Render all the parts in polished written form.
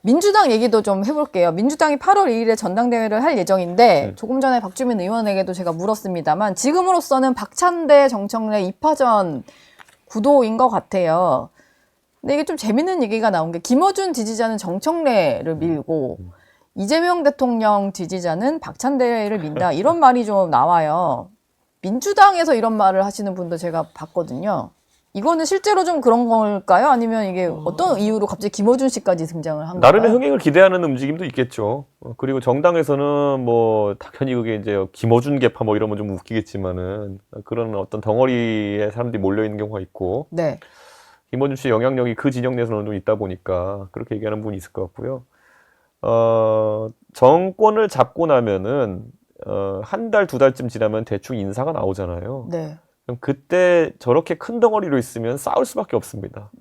민주당 얘기도 좀 해볼게요. 민주당이 8월 2일에 전당대회를 할 예정인데 조금 전에 박주민 의원에게도 제가 물었습니다만 지금으로서는 박찬대 정청래 2파전 구도인 것 같아요. 근데 이게 좀 재밌는 얘기가 나온 게 김어준 지지자는 정청래를 밀고 이재명 대통령 지지자는 박찬대를 민다. 이런 말이 좀 나와요. 민주당에서 이런 말을 하시는 분도 제가 봤거든요. 이거는 실제로 좀 그런 걸까요? 아니면 이게 어떤 이유로 갑자기 김어준 씨까지 등장을 한 건가요? 나름의 흥행을 기대하는 움직임도 있겠죠. 그리고 정당에서는 뭐 당연히 그게 이제 김어준 계파 뭐 이러면 좀 웃기겠지만은 그런 어떤 덩어리에 사람들이 몰려 있는 경우가 있고, 네. 김어준 씨 영향력이 그 진영 내에서는 좀 있다 보니까 그렇게 얘기하는 부분이 있을 것 같고요. 정권을 잡고 나면은 한 달, 두 달쯤 지나면 대충 인사가 나오잖아요. 네. 그럼 그때 저렇게 큰 덩어리로 있으면 싸울 수밖에 없습니다.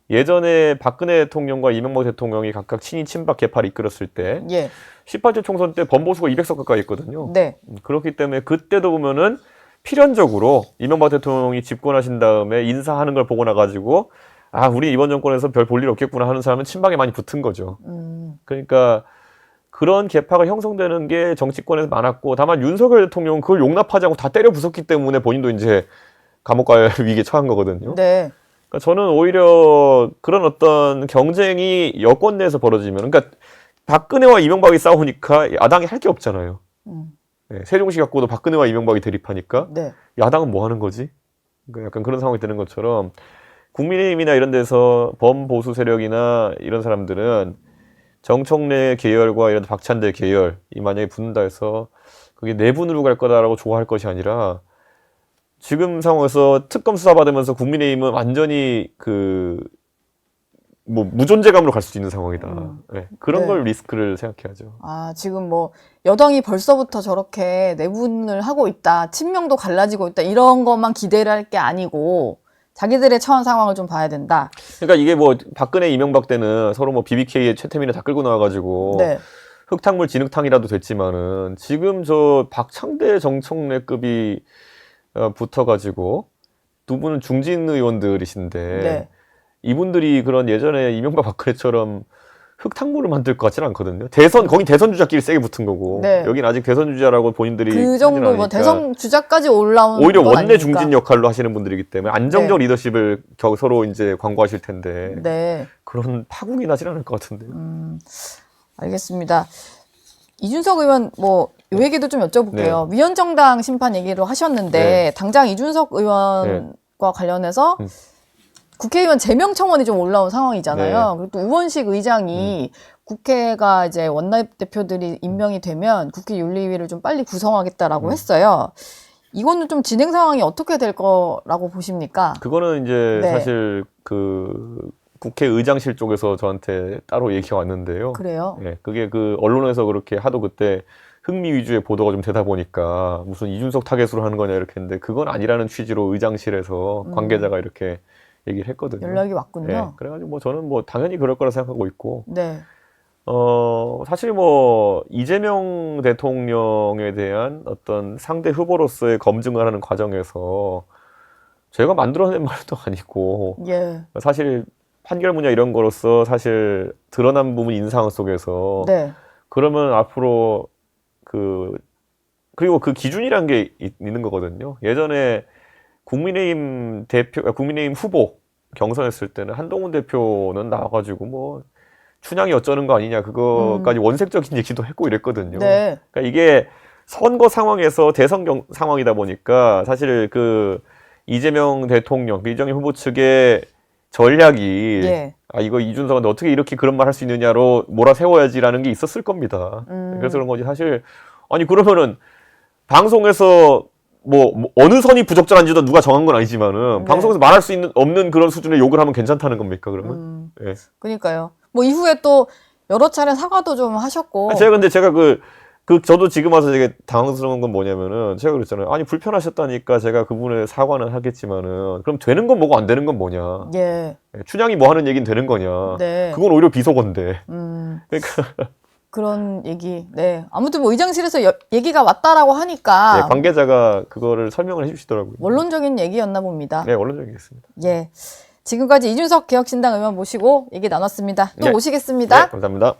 예전에 박근혜 대통령과 이명박 대통령이 각각 친이 친박 계파를 이끌었을 때 예. 18대 총선 때 범보수가 200석 가까이 있거든요. 네. 그렇기 때문에 그때도 보면은 필연적으로 이명박 대통령이 집권하신 다음에 인사하는 걸 보고 나가지고 아, 우리 이번 정권에서 별 볼 일 없겠구나 하는 사람은 친박에 많이 붙은 거죠. 그러니까 그런 계파가 형성되는 게 정치권에서 많았고, 다만 윤석열 대통령은 그걸 용납하지 않고 다 때려 부쉈기 때문에 본인도 이제 감옥 갈 위기에 처한 거거든요. 네. 그러니까 저는 오히려 그런 어떤 경쟁이 여권 내에서 벌어지면, 그러니까 박근혜와 이명박이 싸우니까 야당이 할 게 없잖아요. 네, 세종시 갖고도 박근혜와 이명박이 대립하니까 네. 야당은 뭐 하는 거지? 그러니까 약간 그런 상황이 되는 것처럼 국민의힘이나 이런 데서 범보수 세력이나 이런 사람들은 정청래 계열과 이런 박찬대 계열이 만약에 붙는다 해서 그게 내분으로 갈 거다라고 좋아할 것이 아니라 지금 상황에서 특검 수사 받으면서 국민의힘은 완전히 뭐 무존재감으로 갈 수도 있는 상황이다. 네, 그런 네. 걸 리스크를 생각해야죠. 아, 지금 뭐 여당이 벌써부터 저렇게 내분을 하고 있다. 친명도 갈라지고 있다. 이런 것만 기대를 할 게 아니고 자기들의 처한 상황을 좀 봐야 된다. 그러니까 이게 뭐 박근혜 이명박 때는 서로 뭐 BBK에 최태민을 다 끌고 나와가지고 네. 흙탕물 진흙탕이라도 됐지만은 지금 저 박창대 정청래급이 붙어가지고 두 분은 중진 의원들이신데 네. 이분들이 그런 예전에 이명박 박근혜처럼 흙탕물을 만들 것 같지는 않거든요. 거긴 대선 주자끼리 세게 붙은 거고 네. 여긴 아직 대선 주자라고 본인들이 그 정도 뭐 대선 주자까지 올라온 오히려 건 원내 아니니까. 중진 역할로 하시는 분들이기 때문에 안정적 네. 리더십을 서로 이제 광고하실 텐데 네. 그런 파국이 나진 않을 것 같은데요. 알겠습니다. 이준석 의원 뭐 요 얘기도 좀 여쭤볼게요. 위헌정당 심판 얘기를 하셨는데 네. 당장 이준석 의원과 관련해서 국회의원 제명 청원이 좀 올라온 상황이잖아요. 네. 그리고 또 우원식 의장이 국회가 이제 원내대표들이 임명이 되면 국회윤리위를 좀 빨리 구성하겠다라고 했어요. 이거는 좀 진행 상황이 어떻게 될 거라고 보십니까? 그거는 이제 네. 사실 국회의장실 쪽에서 저한테 따로 얘기가 왔는데요. 그래요? 예, 그게 언론에서 그렇게 하도 그때 흥미 위주의 보도가 좀 되다 보니까 무슨 이준석 타겟으로 하는 거냐 이렇게 했는데 그건 아니라는 취지로 의장실에서 관계자가 이렇게 얘기를 했거든요. 연락이 왔군요. 예, 그래가지고 뭐 저는 뭐 당연히 그럴 거라 생각하고 있고, 네. 사실 뭐 이재명 대통령에 대한 어떤 상대 후보로서의 검증을 하는 과정에서 제가 만들어낸 말도 아니고 예. 사실 판결문이나 이런 거로서 사실 드러난 부분 인상 속에서 네. 그러면 앞으로 그리고 그 기준이란 게 있는 거거든요. 예전에 국민의힘 후보 경선했을 때는 한동훈 대표는 나와가지고 뭐 춘향이 어쩌는 거 아니냐 그거까지 원색적인 얘기도 했고 이랬거든요. 네. 그러니까 이게 선거 상황에서 대선 상황이다 보니까 사실 이재명 대통령, 이정희 후보 측의 전략이 예. 이거 이준석한테 어떻게 이렇게 그런 말 할 수 있느냐로 몰아세워야지라는 게 있었을 겁니다. 그래서 그런 거지. 사실 아니 그러면은 방송에서 뭐 어느 선이 부적절한지도 누가 정한 건 아니지만은 네. 방송에서 말할 수 없는 그런 수준의 욕을 하면 괜찮다는 겁니까 그러면? 예. 그러니까요. 뭐 이후에 또 여러 차례 사과도 좀 하셨고. 제가 저도 지금 와서 되게 당황스러운 건 뭐냐면은 제가 그랬잖아요. 아니 불편하셨다니까 제가 그분의 사과는 하겠지만은 그럼 되는 건 뭐고 안 되는 건 뭐냐? 예. 춘향이 뭐 하는 얘기는 되는 거냐? 네. 그건 오히려 비속어인데. 그러니까 그런 얘기. 네. 아무튼 뭐 의장실에서 얘기가 왔다라고 하니까 네, 관계자가 그거를 설명을 해주시더라고요. 원론적인 얘기였나 봅니다. 네, 원론적이겠습니다. 예. 지금까지 이준석 개혁신당 의원 모시고 얘기 나눴습니다. 또 네. 오시겠습니다. 네, 감사합니다.